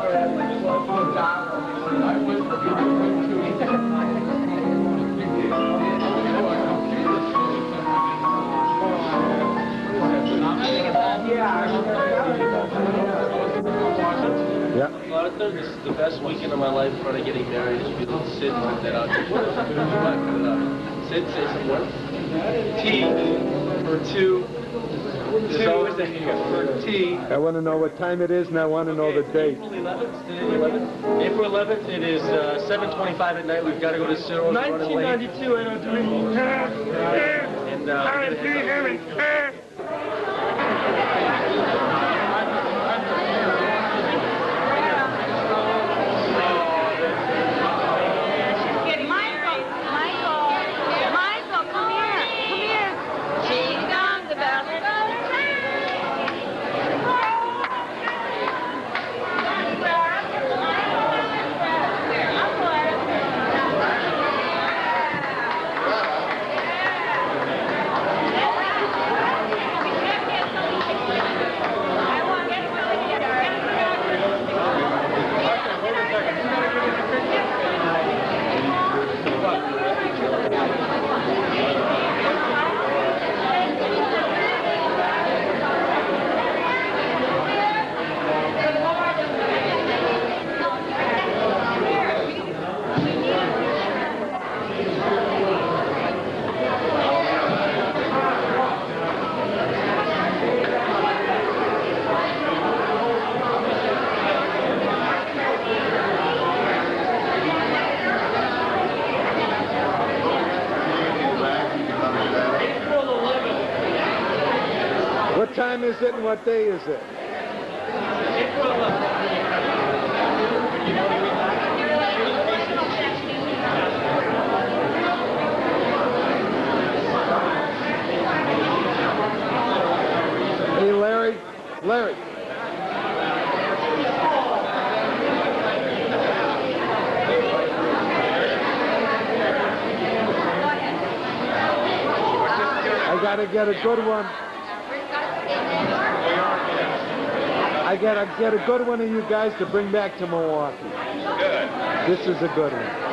Yeah. Well, I thought this is the best weekend of my life in front of getting married. Is be able to sit and put that out. Sid says what? T for two. There's always a for T. I want to know what time it is, and I want to know the date. April 11th. April 11th. It is 7:25 at night. We've got to go to Cyril's. 1992. I don't do anything. And What time is it and what day is it? April 11th. Hey, Larry. Larry. I gotta get a good one. I gotta get a good one of you guys to bring back to Milwaukee. Good. This is a good one.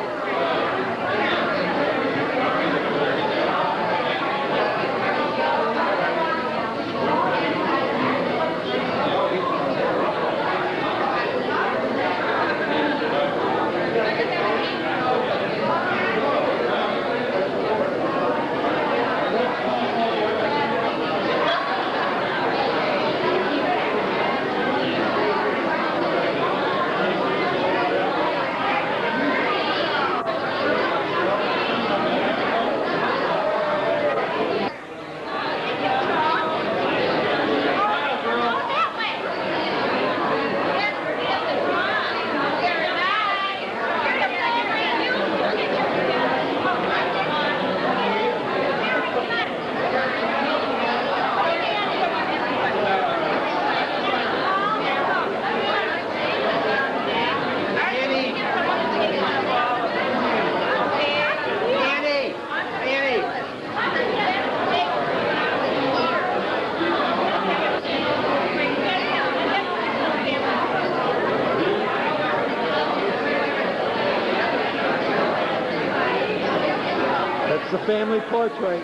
That's the family portrait.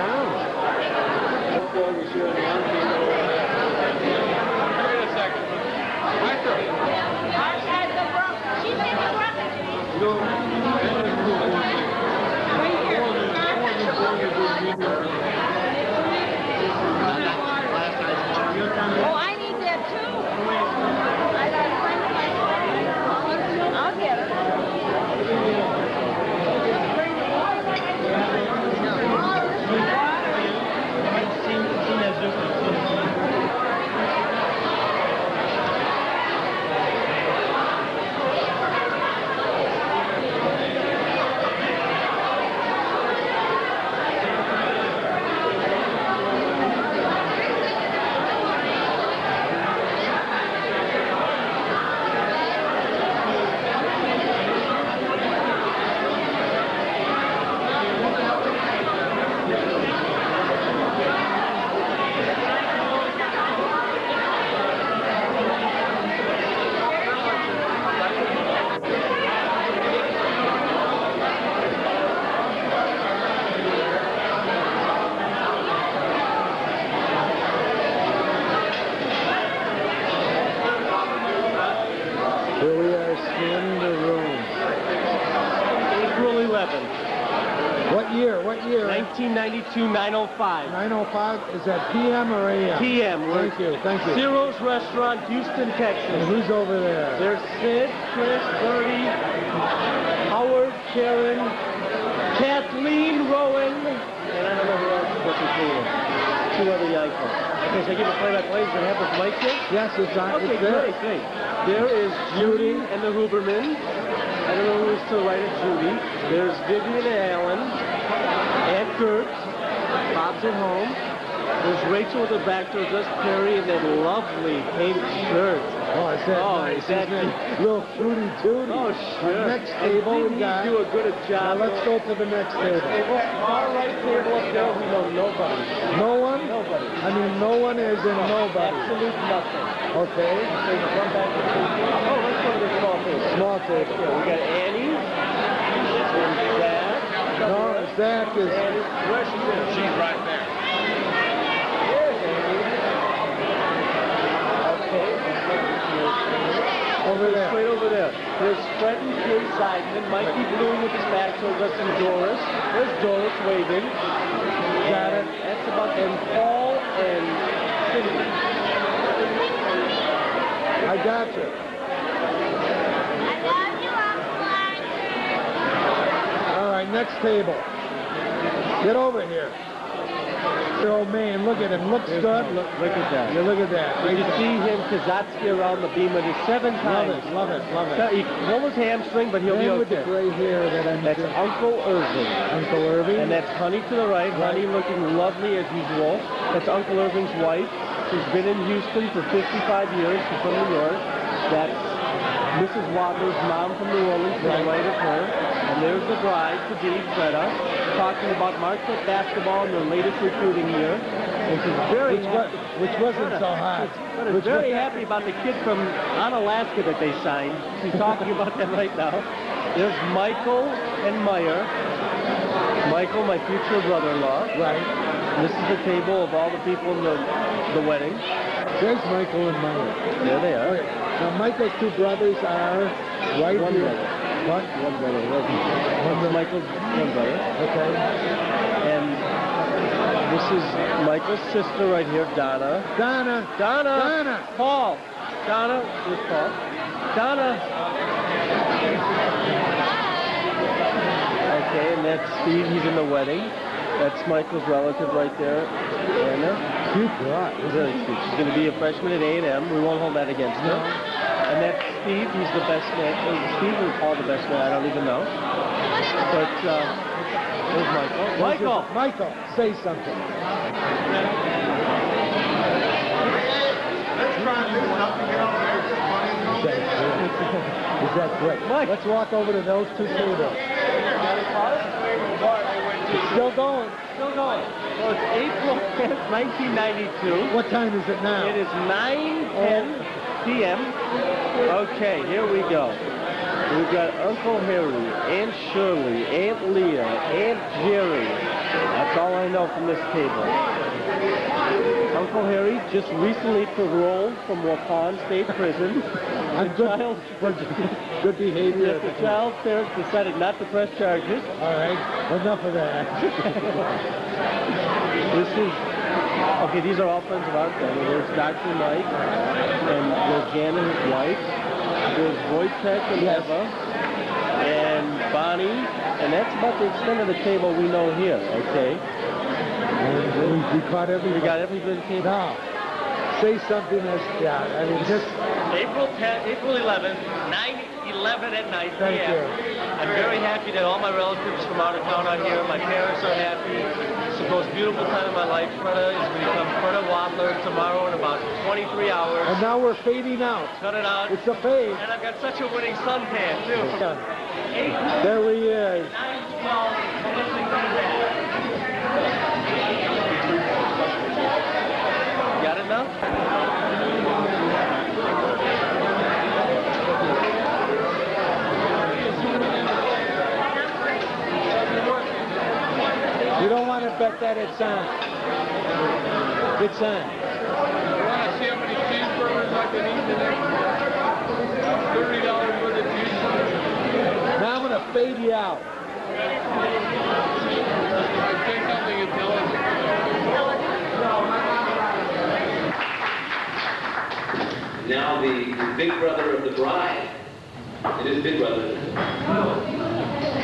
down. Oh, I need that too. I got a friend of mine. I'll get it. Here we are in the room. April 11th, What year? What year? 1992, 9:05. 9:05. Is that PM or AM? PM. We're Thank you. Thank you. Ciro's Restaurant, Houston, And Texas. who's over there? There's Sid, Chris, Bertie, Howard, Karen, Kathleen, Rowan, and I don't know who else is looking for. Two other icons. Okay, so I give a play-by-play. Is it have this mic here? Yes, it's on. Okay, it's there. great, great. There is Judy and the Hubermans. I don't know who is to the right of Judy. There's Vivian and Alan, and Kurt. Bob's at home. There's Rachel with her back door, just Perry in that lovely pink shirt. Oh, is that Oh, nice? is that Isn't it? Little fruity tooty. Oh, sure. Our next And table didn't we he got. do a good Now job. let's go to the next table. Far right table up there, we know nobody. No one? Nobody. I mean, no one is in nobody. Absolute nothing. Okay. So you come back to oh, let's go to the small table. Small table. Yeah, we got Annie and Zach. No, Zach is. Annie, where's she? She's right there. There's Annie. Okay. Over there. Straight over there. There's Fred and Kay Seidman. Mikey Bloom with his back towards us and Doris. There's Doris waving. Got it. That's about and Paul and Cindy. I got you. All right, next table. Get over here. Oh man, look at him. Looks good. Look at that. Yeah, look at that. You can see him, Kazatsky, around the beam with his 7 Love times. it, love it, love So it. he pulled his hamstring, but he'll be Man with the okay. gray hair that I'm That's doing. Uncle Irving. Uncle Irving. And that's Honey to the right. Honey looking lovely as usual. That's Uncle Irving's wife. She's been in Houston for 55 years. She's from New York. That's Mrs. Wadler's mom from New Orleans, to the right of her. And there's the bride, Paddy Freda, talking about Marquette basketball in their latest recruiting year. And she's very happy. Which wasn't so hot. But is very happy about the kid from Onalaska that they signed. She's talking about that right now. There's Michael and Meyer. Michael, my future brother-in-law. Right. This is the table of all the people in the wedding. There's Michael and Meyer. There they are. Okay. Now Michael's two brothers are right One here. brother. What? One brother. That's Michael's one brother. Okay. And this is Michael's sister right here, Donna. Donna. Donna. Donna. Paul. Donna. Here's Paul. Donna. Okay, and that's Steve. He's in the wedding. That's Michael's relative right there, Anna. Cute bride. Very cute. She's going to be a freshman at A&M. We won't hold that against her. And that's Steve. He's the best man. Steve or Paul the best man? I don't even know. But there's Michael. Michael! Michael, say something. Is that great? Mike. Let's walk over to those two tables. Still going. Still going. So it's April 10th, 1992. What time is it now? It is 9:10 p.m. Okay, here we go. We've got Uncle Harry, Aunt Shirley, Aunt Leah, Aunt Jerry, That's all I know from this table. Uncle Harry just recently paroled from Waupun State Prison. Good behavior. The child's parents decided not to press charges. All right, enough of that. This is, okay, these are all friends of our family. There's Dr. Mike, and there's Jan and his wife. There's Wojtek and Eva, and Bonnie, and that's about the extent of the table we know here, okay? We caught everybody. We got every bit of table. Now, say something that's, yeah, I mean, just... April 10th, April 11th, 9:11 at night. Thank you. I'm very happy that all my relatives from out of town are here. My parents are happy. It's the most beautiful time of my life. Freda is going to become Freda Wadler tomorrow in about 23 hours. And now we're fading out. Cut it out. It's a fade. And I've got such a winning suntan, too. Yeah. There he is. 9:12, listening to that. Got it now? You don't want to bet that it's on. It's on. You want to see how many cheeseburgers I can eat today? $30 worth of cheeseburgers. Now I'm going to fade you out. I say something intelligent. Now the big brother of the bride. It is big brother.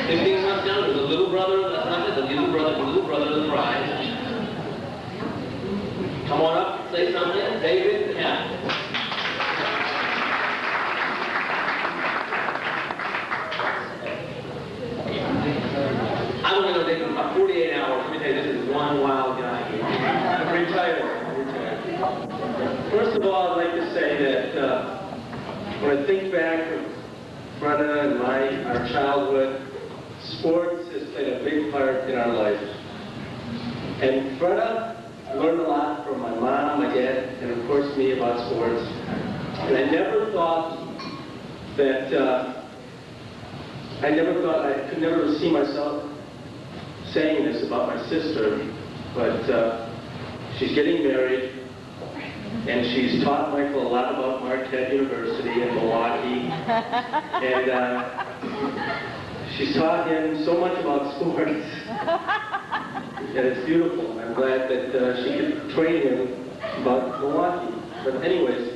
15 months down, there's a little brother, that's not it, the little brother of the bride. Come on up, say something. David, yeah. I'm only going to take about 48 hours. Let me tell you, this is one wild guy. I'm retired. First of all, I'd like to say that when I think back of Freda and our childhood, sports has played a big part in our life. And Freda learned a lot from my mom, my dad, and of course me about sports. And I never thought that, I could never see myself saying this about my sister, but she's getting married, and she's taught Michael a lot about Marquette University in Milwaukee, and she's taught him so much about sports, and it's beautiful. I'm glad that she could train him about Milwaukee. But anyways,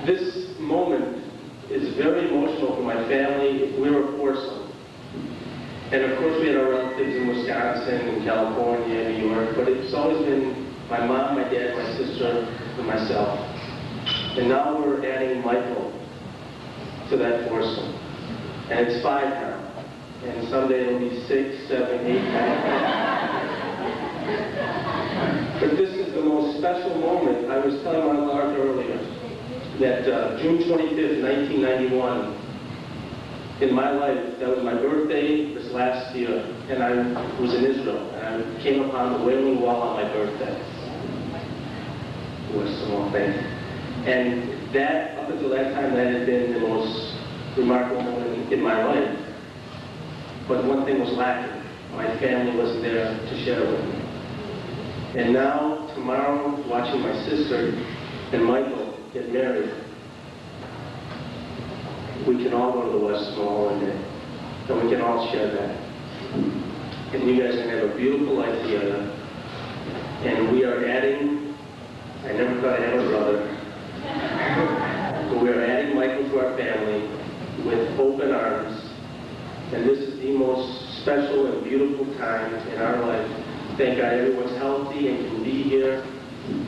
this moment is very emotional for my family. We were a foursome. And of course we had our relatives in Wisconsin and California and New York, but it's always been my mom, my dad, my sister, and myself. And now we're adding Michael to that foursome. And it's 5 now. And someday it'll be 6, 7, 8, 9. But this is the most special moment. I was telling my Lark earlier that June 25th, 1991, in my life, that was my birthday this last year, and I was in Israel, and I came upon the Wailing Wall on my birthday. It was a small thing. And that, up until that time, that had been the most remarkable moment in my life. But one thing was lacking. My family wasn't there to share it with me. And now, tomorrow, watching my sister and Michael get married, we can all go to the West Mall one day, and we can all share that. And you guys can have a beautiful life together. And we are adding, I never thought I'd have a brother, but we are adding Michael to our family with open arms. And this is the most special and beautiful time in our life. Thank God everyone's healthy and can be here.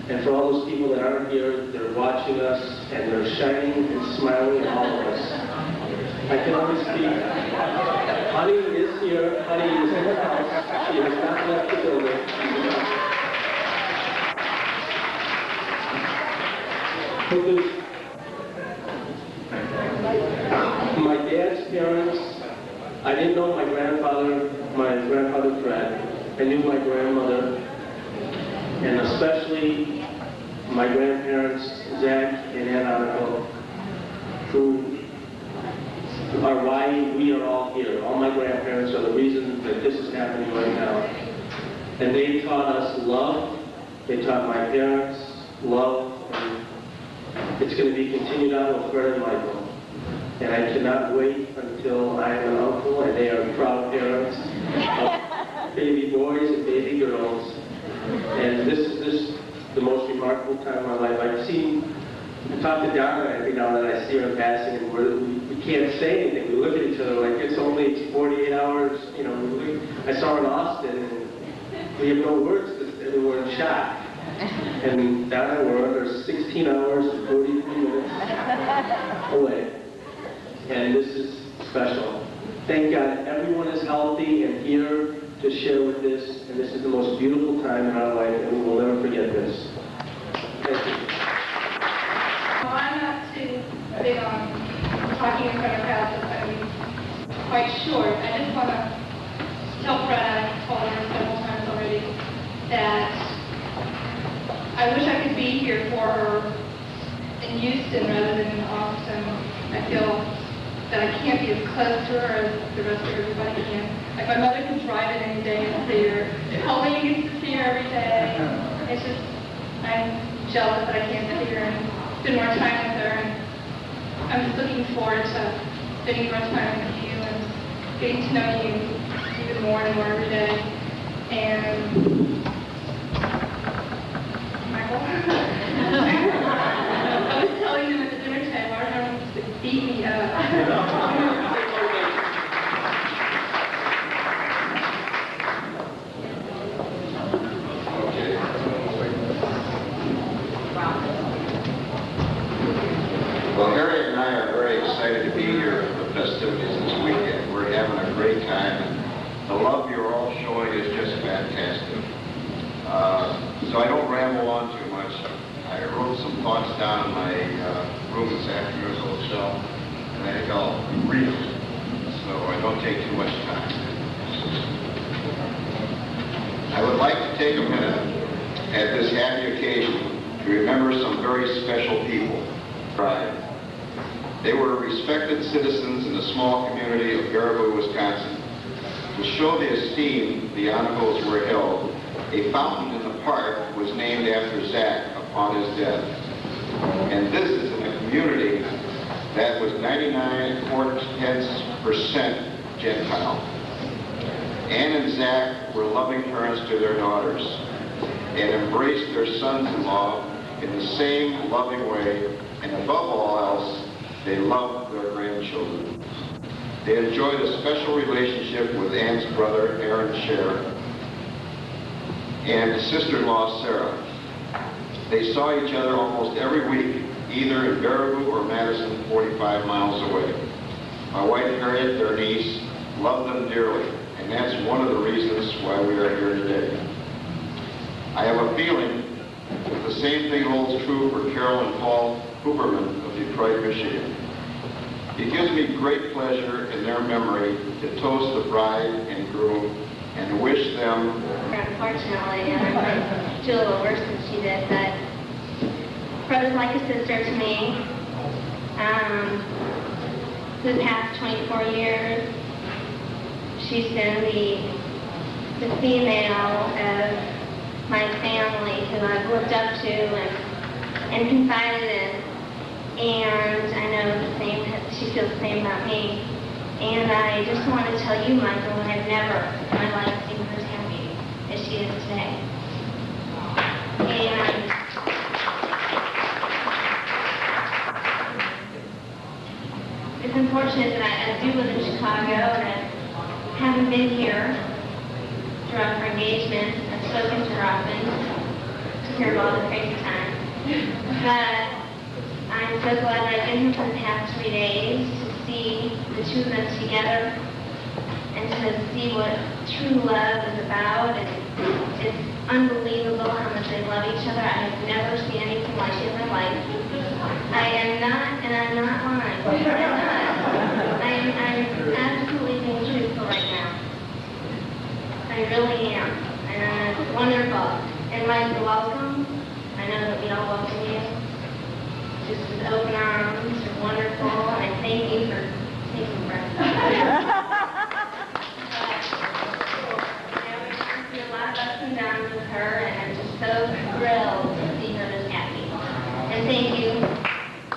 And for all those people that aren't here, they're watching us, and they're shining and smiling at all of us. I can only speak. Honey is here. Honey is in the house. She has not left the building. My dad's parents, I didn't know my grandfather Fred. I knew my grandmother, and especially my grandparents, Zach and Aunt Annika, who are why we are all here. All my grandparents are the reason that this is happening right now. And they taught us love. They taught my parents love. And it's going to be continued on with Fred and Michael. And I cannot wait until I am an uncle and they are proud parents of baby boys and baby girls. And this is the most remarkable time of my life. I talk to Donna every now and then. I see her in passing, and we can't say anything. We look at each other like it's only 48 hours. You know, I saw her in Austin, and we have no words because we're in shock. And Donna, we're under 16 hours and 43 minutes away. And this is special. Thank God everyone is healthy and here to share with this. And this is the most beautiful time in our life, and we will never forget this. Thank you. Well, I'm not too big on talking in front of crowds. It's going to be quite short. I just want to tell Fred, I've told her several times already, that I wish I could be here for her in Houston rather than in Austin. I feel that I can't be as close to her as the rest of everybody can. Like my mother can drive it any day and see her. Colleen gets to see her every day. It's just, I'm jealous that I can't see her and spend more time with her. And I'm just looking forward to spending more time with you and getting to know you even more and more every day. And Michael, I was telling them at the dinner table, I don't know if beat me up. Well, Harriet and I are very excited to be here for the festivities this weekend. We're having a great time, and the love you're all showing is just fantastic. So I don't ramble on too much. I wrote some thoughts down in my room this afternoon at the hotel, and I think I'll read them, so I don't take too much time. I would like to take a minute at this happy occasion to remember some very special people. They were respected citizens in the small community of Baraboo, Wisconsin. To show the esteem the honorables were held, a fountain in the park was named after Zach upon his death. And this is in a community that was 99.4% Gentile. Ann and Zach were loving parents to their daughters and embraced their sons-in-law in the same loving way, and above all else, they loved their grandchildren. They enjoyed a special relationship with Ann's brother, Aaron Scher, and sister-in-law, Sarah. They saw each other almost every week, either in Baraboo or Madison, 45 miles away. My wife, Harriet, their niece, loved them dearly, and that's one of the reasons why we are here today. I have a feeling that the same thing holds true for Carol and Paul Hooperman of Detroit, Michigan. It gives me great pleasure in their memory to toast the bride and groom and to wish them... Unfortunately, I might do a little worse than she did, but Fred is like a sister to me. For the past 24 years, she's been the female of my family who I've looked up to and confided in. And I know she feels the same about me. And I just want to tell you, Michael, I've never in my life seen her as happy as she is today. And it's unfortunate that I do live in Chicago and I haven't been here throughout her engagement. I've spoken to her often to hear about the crazy time. But I'm so glad that I've been here for the past 3 days to see the two of them together and to see what true love is about. And it's unbelievable how much they love each other. I have never seen anything like it in my life. I am not, and I'm not lying. I'm not. I'm absolutely being truthful right now. I really am. And it's wonderful. And like the welcome, I know that we all welcome you. Just with open arms are wonderful, and I thank you for take some breath. A lot of ups and downs with her, and I'm just so thrilled to see her this happy. And thank you,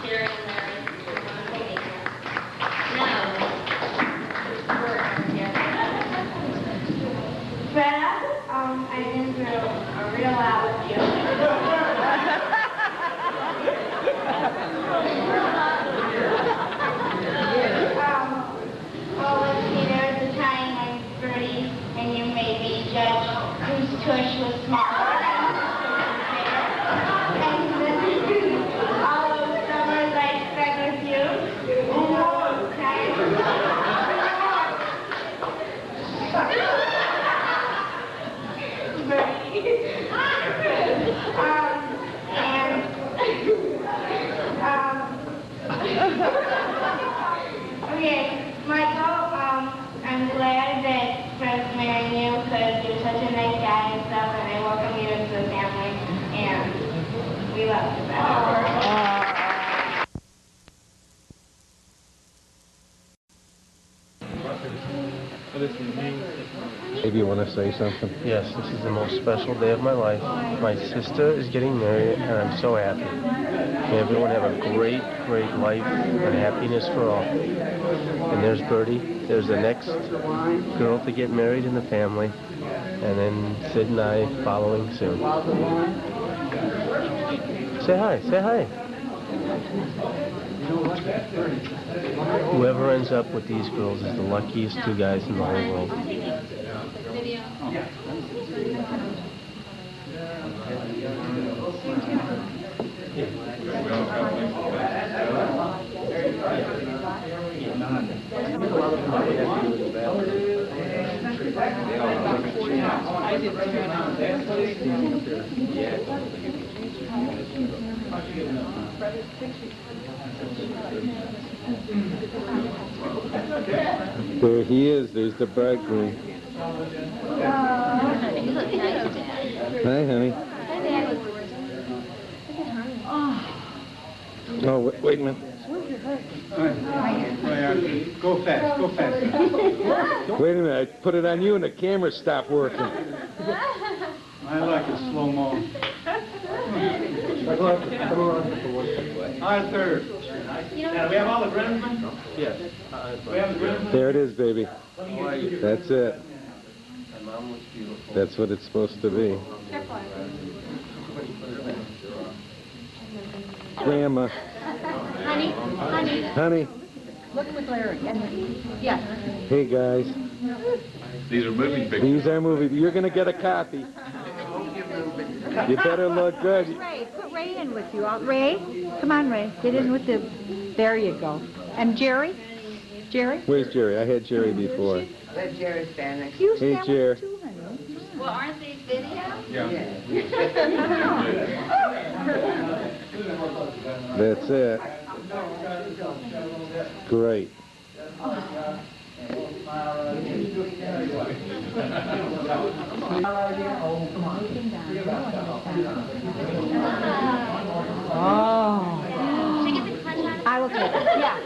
Sherry and Larry, for making her. Now, Freda, I've been through a real lot with you. Well, let's see, there was a time when Bertie and you made me judge whose tush was smaller. And then all those summers I spent with you. Okay? Okay, Michael, I'm glad that Fred's marrying you because you're such a nice guy and stuff, and I welcome you into the family, and we love you, Fred. Maybe you want to say something? Yes, this is the most special day of my life. My sister is getting married, and I'm so happy. May everyone have a great, great life and happiness for all. And there's Bertie. There's the next girl to get married in the family. And then Sid and I following soon. Say hi. Say hi. Whoever ends up with these girls is the luckiest two guys in the whole world. There he is. There's the bridegroom. You look nice, Dad. Hi, honey. Oh, wait a minute. Go fast, go fast. Wait a minute. I put it on you and the camera stopped working. I like it slow-mo. Arthur. Now, we have all the groomsmen? Yes. We have the groomsmen? There it is, baby. That's it. My mom looks beautiful. That's what it's supposed to be. Grandma. Honey, Honey. look with Larry. Yes. Hey, guys. These are moving pictures. These are movies. You're going to get a copy. You better look good. Ray, put Ray in with you. Ray, come on, Ray. Get in with the... There you go. And Jerry? Jerry? Where's Jerry? I had Jerry before. Let Jerry stand next. You Hey, stand Jerry. with too, honey. Well, aren't these videos? That's it. Great. Oh. Should I get the clutch on? I will take it. Yeah.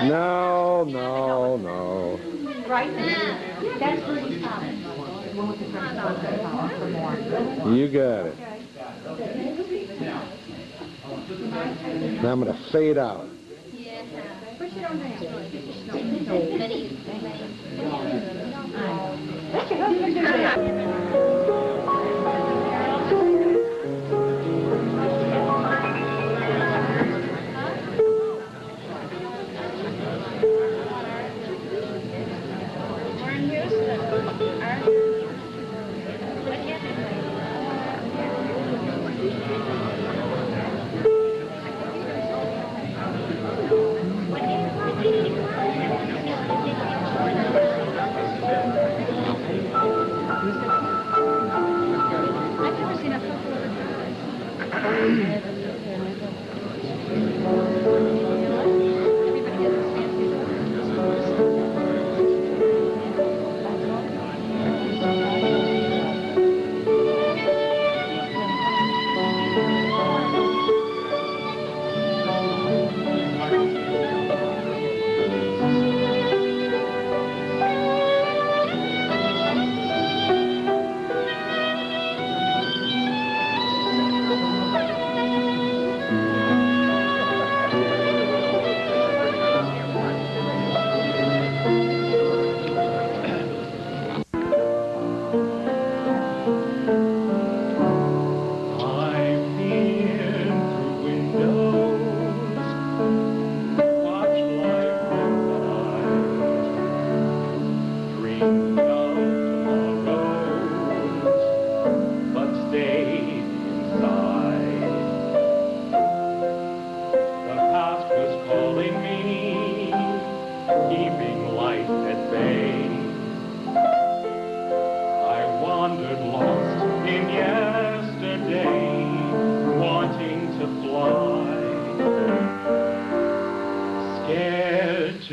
No, no, no. Right? That's Bertie's house. The one with the front door for more. You got it. Now I'm going to fade out. Yeah. But you don't have to. Betty. That's your husband.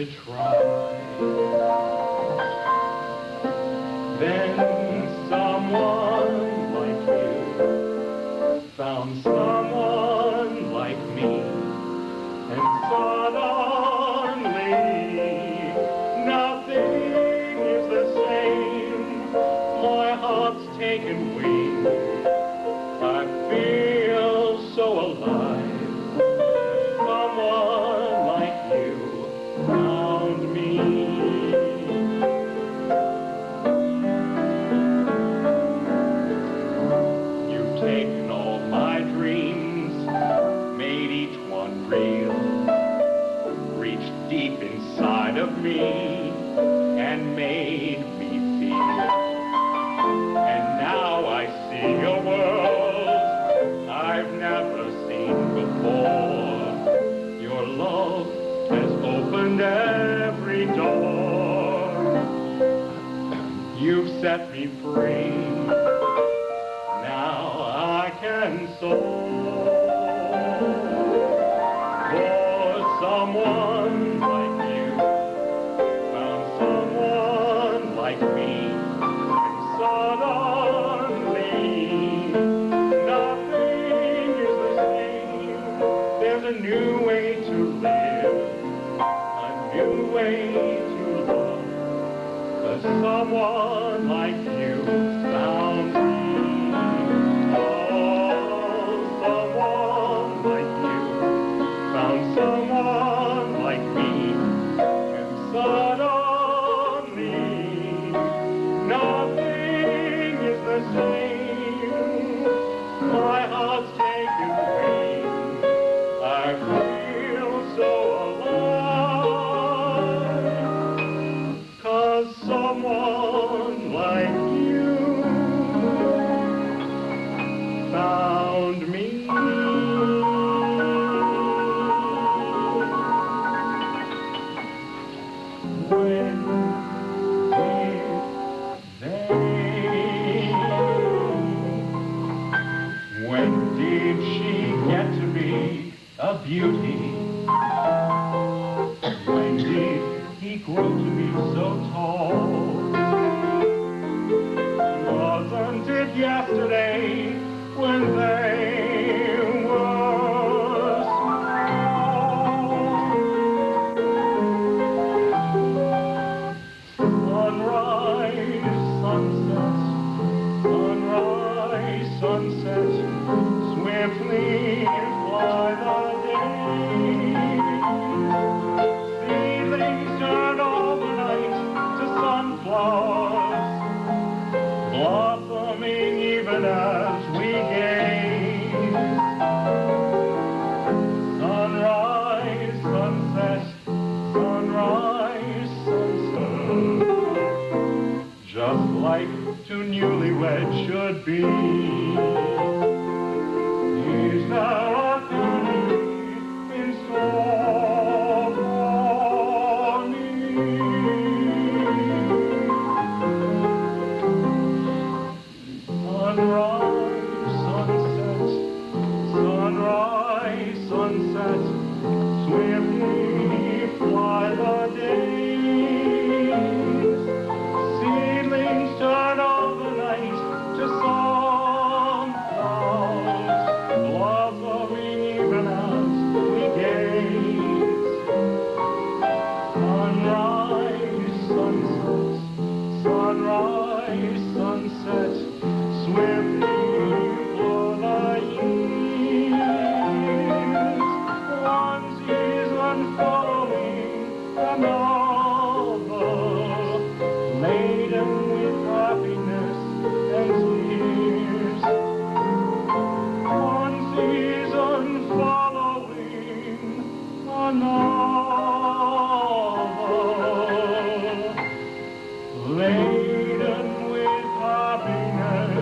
to try. Then someone like you found someone like me, and suddenly nothing is the same. My heart's taken wing. I feel so alive. Someone like you found me. You've taken all my dreams, made each one real, reached deep inside of me and made me feel. And now I see a world I've never seen before. Your love has opened every door. You've set me free. Now I can soar. For someone like you found someone like me, and suddenly nothing is the same. There's a new way to live, a new way to love, 'cause someone like you found me. Oh, someone like you found someone like me, and suddenly nothing is the same. My heart's taken wing. I feel so alive, 'cause someone like you found me. When did they? When did she get to be a beauty? When did he grow to be so tall? Wasn't it yesterday when they were small? Sunrise, sunset, sunrise, sunset, swiftly fly the days. Seedlings turn overnight to sunflowers, blossoming even as we gaze. Sunrise, sunset, sunrise, sunset, just like two newlyweds should be. Is there a beauty in store for me? Sunrise, sunset, sunrise, sunset, swiftly fly the days. Seedlings turn overnight to sunflowers, blossoming even as we gaze. Sunrise, sunset, sunrise, sunset, swiftly for the years. One season following another, laden with happiness and tears. One season following another, laden with happiness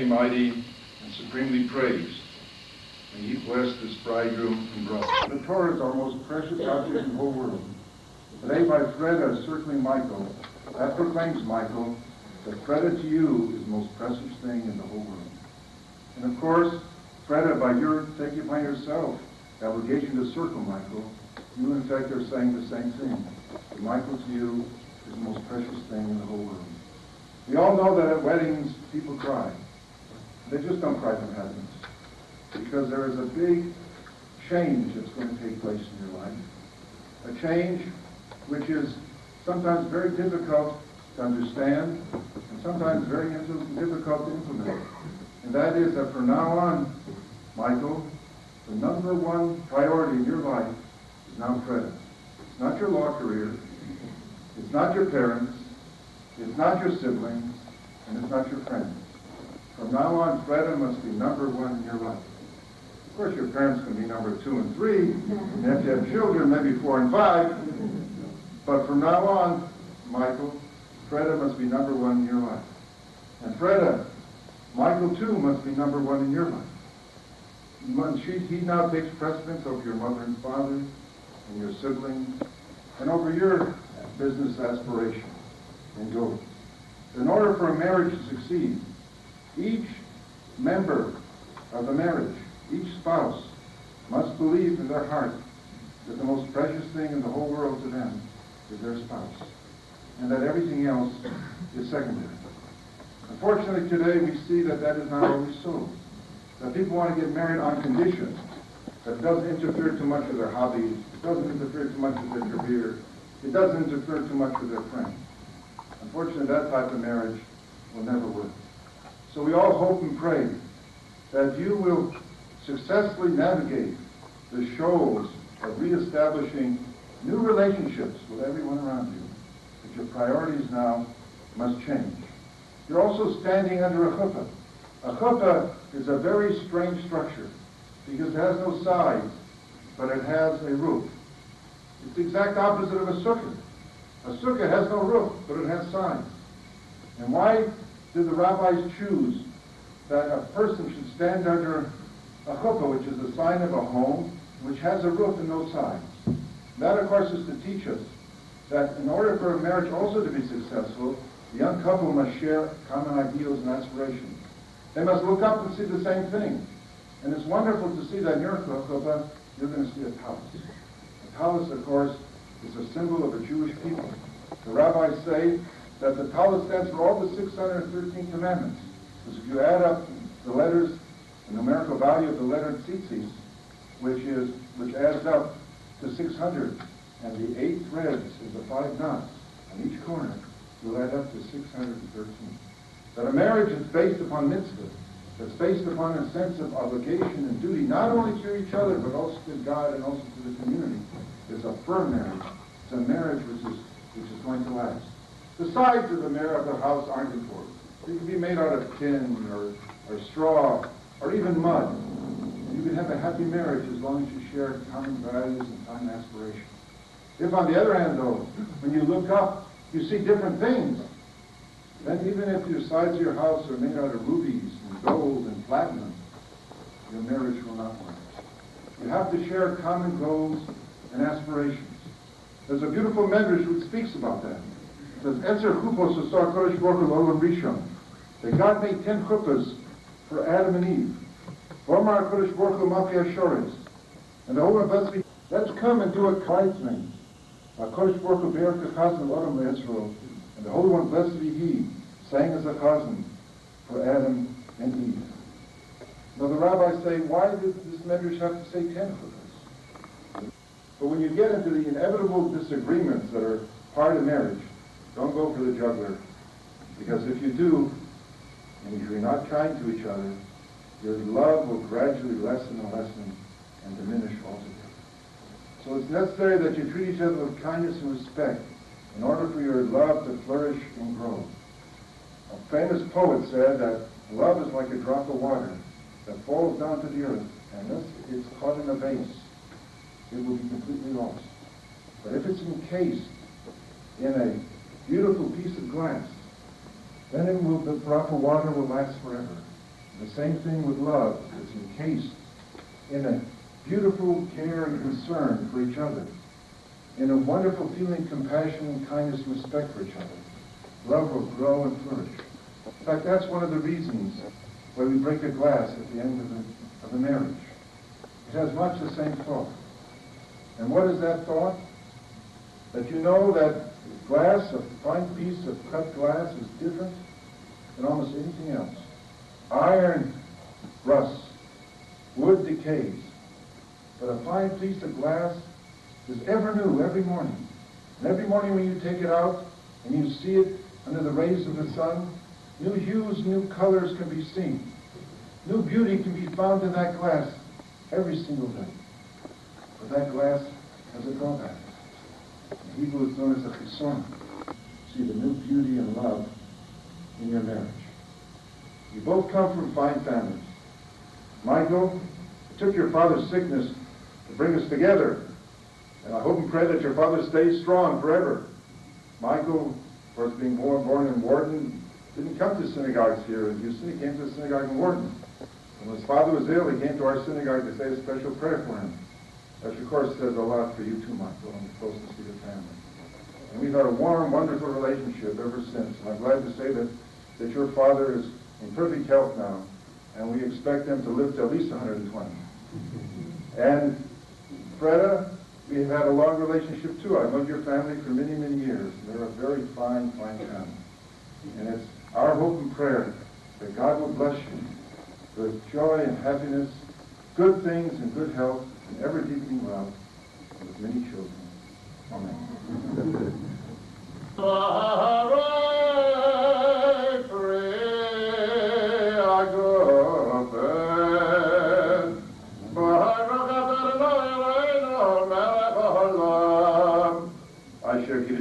Mighty and supremely praised. May He bless this bridegroom and bride. The Torah is our most precious object in the whole world. Today by Freda circling Michael, that proclaims, Michael, that Freda to you is the most precious thing in the whole world. And of course, Freda, by your taking upon yourself the obligation to circle Michael, you in fact are saying the same thing. That Michael to you is the most precious thing in the whole world. We all know that at weddings people cry. They just don't cry from happiness, because there is a big change that's going to take place in your life. A change which is sometimes very difficult to understand and sometimes very difficult to implement. And that is that from now on, Michael, the number one priority in your life is now Freda. It's not your law career, it's not your parents, it's not your siblings, and it's not your friends. From now on, Freda must be number one in your life. Of course, your parents can be number 2 and 3, and if you have children, maybe 4 and 5. But from now on, Michael, Freda must be number one in your life. And Freda, Michael too must be number one in your life. He now takes precedence over your mother and father, and your siblings, and over your business aspirations and goals. In order for a marriage to succeed, each member of the marriage, each spouse, must believe in their heart that the most precious thing in the whole world to them is their spouse, and that everything else is secondary. Unfortunately, today we see that that is not always so. That people want to get married on condition that it doesn't interfere too much with their hobbies, it doesn't interfere too much with their career, it doesn't interfere too much with their friends. Unfortunately, that type of marriage will never work. So we all hope and pray that you will successfully navigate the shoals of reestablishing new relationships with everyone around you, but your priorities now must change. You're also standing under a chuppah. A chuppah is a very strange structure because it has no sides, but it has a roof. It's the exact opposite of a sukkah. A sukkah has no roof, but it has sides. And why did the rabbis choose that a person should stand under a chuppah, which is a sign of a home, which has a roof and no sides? That, of course, is to teach us that in order for a marriage also to be successful, the young couple must share common ideals and aspirations. They must look up and see the same thing. And it's wonderful to see that in your chuppah, you're going to see a tallis. A tallis, of course, is a symbol of the Jewish people. The rabbis say that the tallis stands for all the 613 commandments. Because if you add up the letters, the numerical value of the letter tzitzis, which adds up to 600, and the 8 threads is the 5 knots on each corner, will add up to 613. That a marriage is based upon mitzvah, that's based upon a sense of obligation and duty, not only to each other, but also to God and also to the community, is a firm marriage. It's a marriage which is going to last. The sides of the house aren't important. They can be made out of tin or straw or even mud. And you can have a happy marriage as long as you share common values and common aspirations. If, on the other hand, though, when you look up, you see different things, then even if your sides of your house are made out of rubies and gold and platinum, your marriage will not last. You have to share common goals and aspirations. There's a beautiful medrash which speaks about that. It says, Ezer chupos asar Kodesh Baruch Hu l'olam rishon. That God made 10 chuppahs for Adam and Eve. V'omar Kodesh Baruch Hu Malchei HaShores. And the whole of us, let's come and do a kaitzman. Kodesh Baruch Hu Be'er Kachazan L'Adam Le'Yisrael. And the Holy One, blessed be He, sang as a chazan for Adam and Eve. Now the rabbis say, why did this medrash have to say 10 chuppahs? But when you get into the inevitable disagreements that are part of marriage, don't go for the juggler. Because if you do, and if you're not kind to each other, your love will gradually lessen and lessen and diminish altogether. So it's necessary that you treat each other with kindness and respect in order for your love to flourish and grow. A famous poet said that love is like a drop of water that falls down to the earth, and unless it's caught in a vase, it will be completely lost. But if it's encased in a beautiful piece of glass, then the drop of water will last forever. And the same thing with love. It's encased in a beautiful care and concern for each other, in a wonderful feeling, compassion, and kindness and respect for each other. Love will grow and flourish. In fact, that's one of the reasons why we break a glass at the end of the marriage. It has much the same thought. And what is that thought? That you know that glass, a fine piece of cut glass, is different than almost anything else. Iron rusts, wood decays, but a fine piece of glass is ever new every morning. And every morning when you take it out and you see it under the rays of the sun, new hues, new colors can be seen. New beauty can be found in that glass every single day. But that glass has a drawback. In Hebrew it's known as a chison. See the new beauty and love in your marriage. You both come from fine families. Michael, it took your father's sickness to bring us together. And I hope and pray that your father stays strong forever. Michael, of course, being born in Warden, didn't come to synagogues here in Houston. He came to the synagogue in Warden. And when his father was ill, he came to our synagogue to say a special prayer for him. Which, of course, says a lot for you too, Michael, and the closeness to your family. And we've had a warm, wonderful relationship ever since. And I'm glad to say that your father is in perfect health now, and we expect him to live to at least 120. And Freda, we have had a long relationship too. I've known your family for many, many years. They're a very fine, fine family. And it's our hope and prayer that God will bless you with joy and happiness, good things and good health, and ever-deepening love, and with many children. Amen. I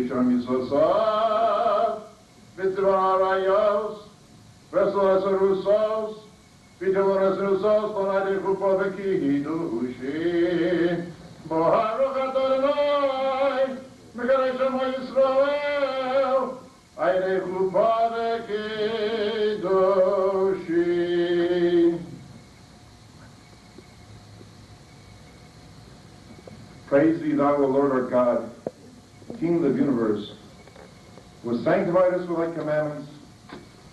Vishon Misosah, Vitrarayos, Vesolas Rusos, Vitolas Rusos, Bonade Kupoveki, Dushin, Boharuch Adonai, Megarasham Yisrael, Aide Kupoveki, Dushin. Praise thee, thou, O Lord our God, King of the universe, who has sanctified us with thy commandments,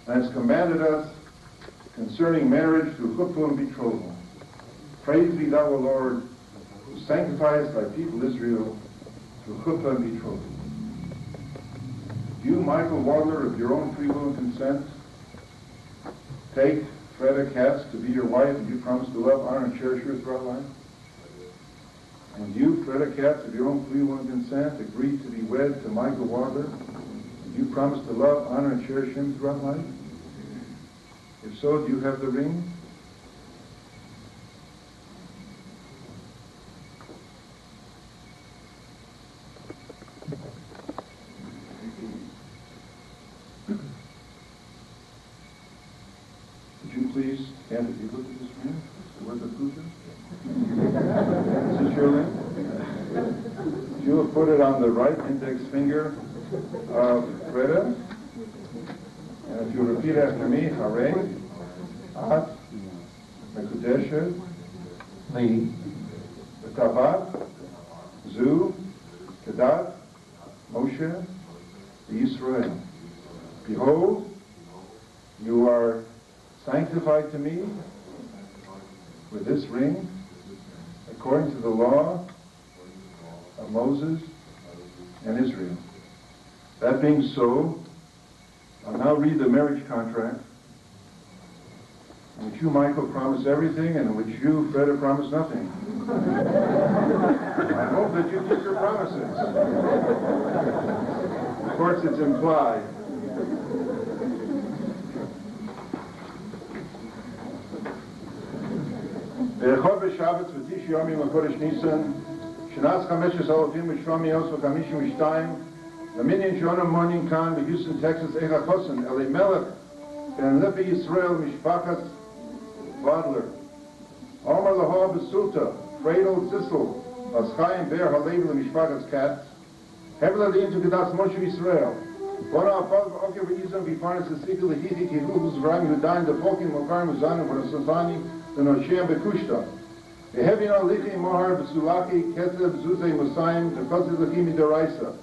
and has commanded us concerning marriage through chuppah and betrothal. Praise thee, thou, O Lord, who sanctifiest thy people Israel through chuppah and betrothal. You, Michael Wadler, of your own free will and consent, take Freda Katz to be your wife, and you promise to love, honor, and cherish her throughout life. And you, Freda Katz, of your own free will and consent, agree to be wed to Michael Wadler, and you promise to love, honor, and cherish him throughout life? If so, do you have the ring? Would you please stand if you look at this ring? Where's the puja? Is this your ring? You will put it on the right index finger of Freda. And if you repeat after me, Hare, At, Mekudeshet, Li, V'tavat, Zu, Kedat, Moshe, Yisrael. Behold, you are sanctified to me with this ring, according to the law of Moses and Israel. That being so, I'll now read the marriage contract, in which you, Michael, promise everything, and in which you, Freda, promise nothing. I hope that you keep your promises. Of course, it's implied. Ve'echod b'Shabbat v'tish yomim l'chodesh Nisan, shenas chameshes alofim v'shvam yos v'chamishim v'shtayim, Dominion Jonah Morning Khan, Houston, Texas, Echa Chosen, Elimelech, Ben Lepi Yisrael, Mishpachas, Wadler. Omer Lahor Besulta, Fredel Zissel, Vaschayim Ber Halev Mishpachas Katz, Hevla Lin to Gedas Moshe Yisrael. Bona Apav Okev Yizam Vifarnas Esikil Hithi Kihuhus Vram Yudain, the Fokim Mokarim Uzanim, for the Safani, the Noshem Bekushta. The Hevina Lichi Mohar Besulaki, Ketzev Zuzay Musayim, the Kozil Lachimi Deraisa.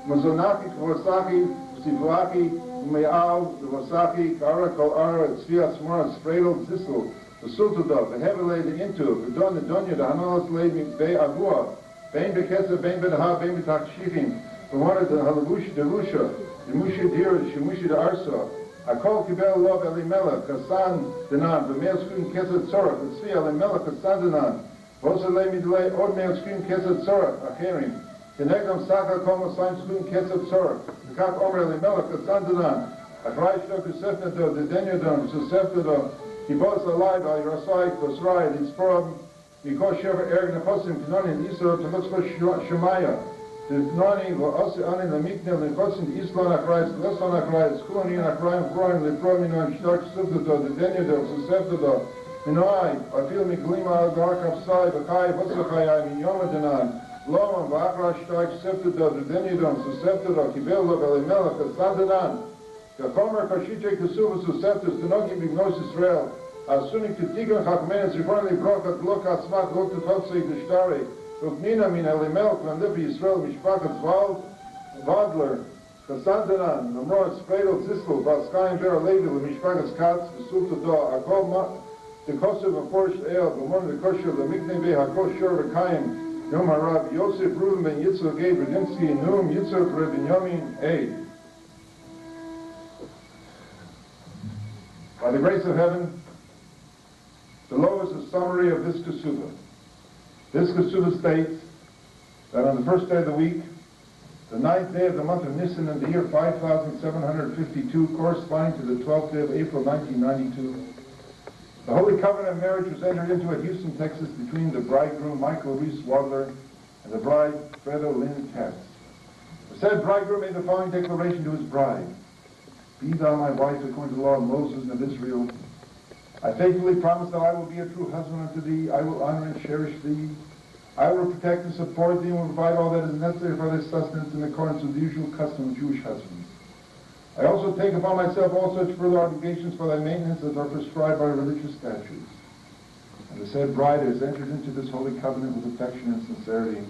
Mazonaki, Kawasaki, Sivlaki, Umayal, the Wasaki, Kara, Kal-Ara, Tzviat, Smora, Spradel, Zissel, the Sultadov, the Heavily, the Intu, the Don, the Donya, the Hanalas, Levi, Be Avua, Bain Bekesa, Bain Bedaha, Bain Betak Shifim, the one of the Halabushi, the Lusha, the Mushi Dira, the Shemushi, the Arsa, Akol Kibel Lov Elimelech, Kasan Denan, the male screen Kesed Tzorah, the Tzvi Elimelech, Kasan Denan, Vosa Lemi Delay, Od male screen Kesed Tzorah, Acherim. Kenegam Saka Komo Saim Skun Kesed Tzorah, the Kak Omer Elimelech, Kasan Denan, Akrai Shdok Kusefnedo, the Denyodon, Susefnedo, Kibos Alai, Al Yerasai, Kosrai, Litzporam, Mikosh Shever Erg Neposim, Knonin, Isra, Temotzko Shemaya, the Knoni, Osi Ani, the Miknel, the Kosin, Islan Akrai, Leson Akrai, Skulani Akrai, Froim, the Prominon, Shdok Sufedo, the Denyodon, Susefnedo, Minoi, Afil Miklima, Garkaf Sai, Bakai, Vosakai, Minyoma Denan, Lomam, V'akra Shtaik, Seftedo, the Denyodon, Suseftedo, Kibel Lov Elimelech, Kasandanan, Kachomer Kashite Kusuvus, Suseftes, Denoki Bignos Israel, Asunik Titigan Chakmenes, Riformly Brokat, Lokat Smak, Lokut Hotsei, Dishtari, Uknina Min Elimelech, Vandipi Israel, Mishpakat Wadler, Kasandanan, Namor, Spradel, Ziskel, Vaskayim, Vera Levi, Mishpakat Katz, Vesuftedo, Akol the Kosev of Forest El, the one of the Kosher, the Miknebe, Hakos Shor, Rekayim, Yom Harab, Yosef Reuben ben Yitzhak, Gabe Radinsky, Num, Yitzhak, Reb Yamin, A. By the grace of heaven, below is a summary of this Kesubah. This Kesubah states that on the first day of the week, the 9th day of the month of Nisan in the year 5752, corresponding to the 12th day of April 1992, the Holy Covenant of marriage was entered into at Houston, Texas, between the bridegroom Michael Reese Wadler and the bride Freda Lynn Katz. The said bridegroom made the following declaration to his bride. Be thou my wife according to the law of Moses and of Israel. I faithfully promise that I will be a true husband unto thee. I will honor and cherish thee. I will protect and support thee and will provide all that is necessary for thy sustenance in accordance with the usual custom of Jewish husbands. I also take upon myself all such further obligations for thy maintenance as are prescribed by religious statutes. And the said bride has entered into this holy covenant with affection and sincerity, and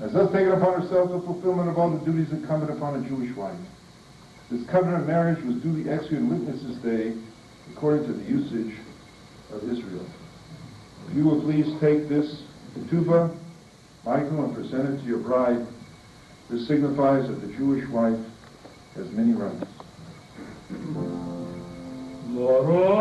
has thus taken upon herself the fulfillment of all the duties incumbent upon a Jewish wife. This covenant of marriage was duly executed on Witnesses' Day, according to the usage of Israel. If you will please take this ketubah, Michael, and present it to your bride. This signifies that the Jewish wife has many rights. Baruch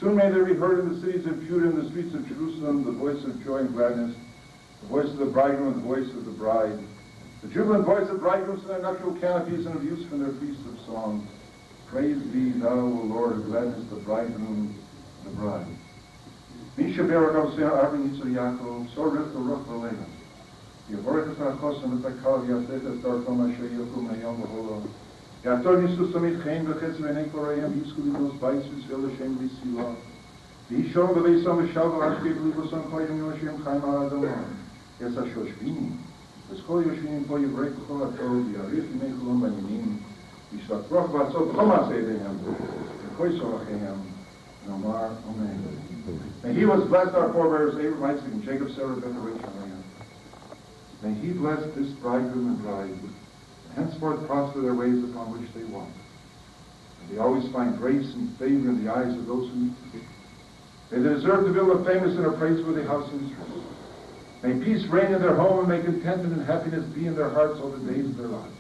Soon may there be heard in the cities of Judah and the streets of Jerusalem the voice of joy and gladness, the voice of the bridegroom and the voice of the bride, the jubilant voice of bridegrooms in their nuptial canopies and of youths from their feasts of song. Praise thee, thou, O Lord, who gladness the bridegroom and the bride. Misha Beragov Sena Arvin Yitzhak Yaakov, Soreth the Ruch Valena. Yevoreth Achosam et Akal Yaset Estartom Asher Yokum Hayom V'Holo. Yator Nisus Amit Chaim V'Chetz V'Nei Korayim Yiskulimos Baisus Vel Hashem V'Sila. V'Yishon V'Veisam V'Shav V'Ashkev L'Vosam Koyim Yoshim Chaim Ha'adamah. Yes Hashoshvini. V'Skol Yoshim Po Yivrei K'chol HaTov V'Yarif Yimei Cholom B'Yimim. V'Yishvat Roch V'Atzot Chomas Eidehem. V'Koyso Achehem. Nomar Amen. May he was blessed our forebears, Abraham, Isaac, and Jacob, Sarah, Ben, and Rachel, and may he bless this bridegroom and bride, and henceforth prosper their ways upon which they walk. May they always find grace and favor in the eyes of those who meet them. May they deserve to build a famous and a praiseworthy house in Israel. May peace reign in their home, and may contentment and happiness be in their hearts all the days of their lives.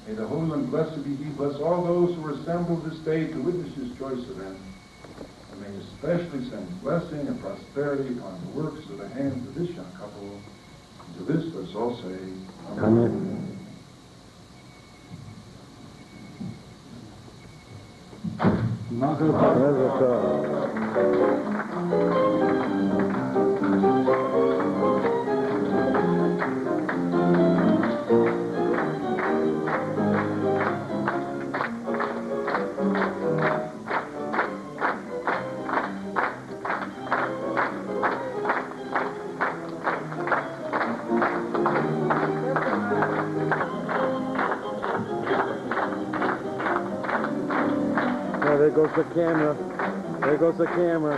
May the holy and blessed be He bless all those who are assembled this day to witness His choice event. And may especially send blessing and prosperity upon the works of the hands of this young couple. And to this, let's all say, Amen. Mazel tov. There goes the camera. There goes the camera.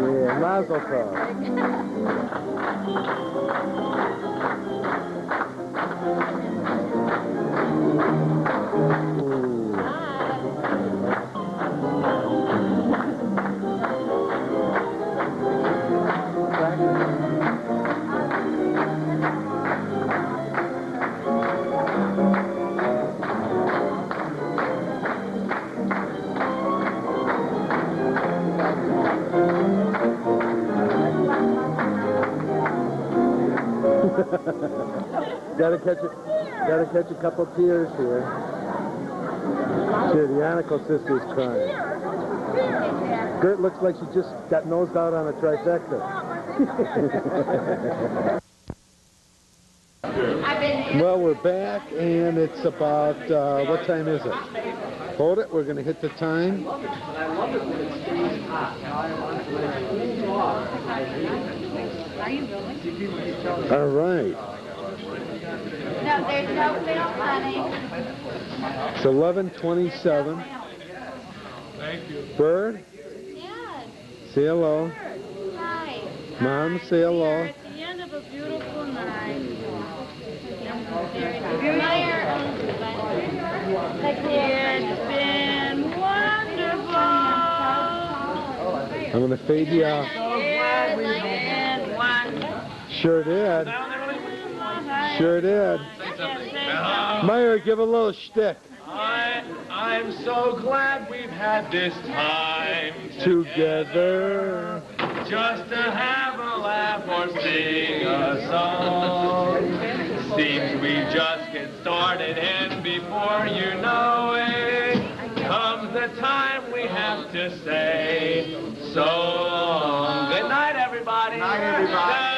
Yeah, Mazel tov. Gotta catch a couple tears here. Sure, the Anico sister's crying. Gert looks like she just got nosed out on a trifecta. Well, we're back, and it's about, what time is it? Hold it, we're going to hit the time. All right. No, there's no milk, honey. It's 11:27. Thank you. Bird, Yes. say hello. Hi. Mom, say hello. At the end of a beautiful night. It's been wonderful. I'm going to fade you out. Sure did. Sure did. Meyer, give a little shtick. I'm so glad we've had this time Together. just to have a laugh or sing a song. Seems we just get started, and before you know it, comes the time we have to say so long. Good night, everybody. Good night, everybody.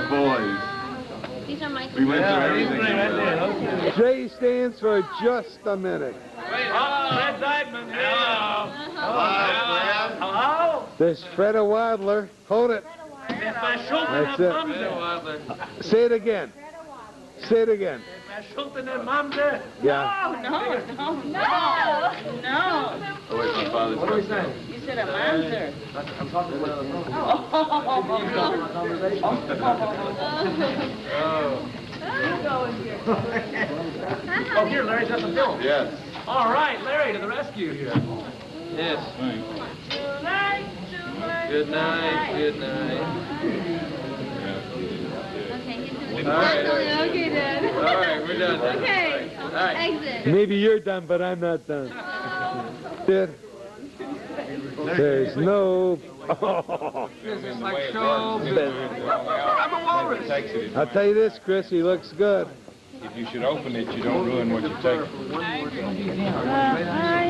Boys. These are my We went through everything. J stands for just a minute. Fred Dykeman. Hello. There's Freda Wadler. Hold it. That's it. Say it again. Say it again. Yeah. No. Oh, wait, my father's what are we saying? You said a mamzer. I'm talking about Oh, here, Larry's got some film. Yes. All right, Larry, to the rescue here. Yes. Good night. Good night. Okay, he's doing All right. Okay, Dad. All right, we're done. Okay. All right. Exit. Maybe you're done, but I'm not done. Did? There's no... Oh. This is like show business. I'm a walrus. I'll tell you this, Chris, he looks good. If you should open it, you don't ruin what you take. I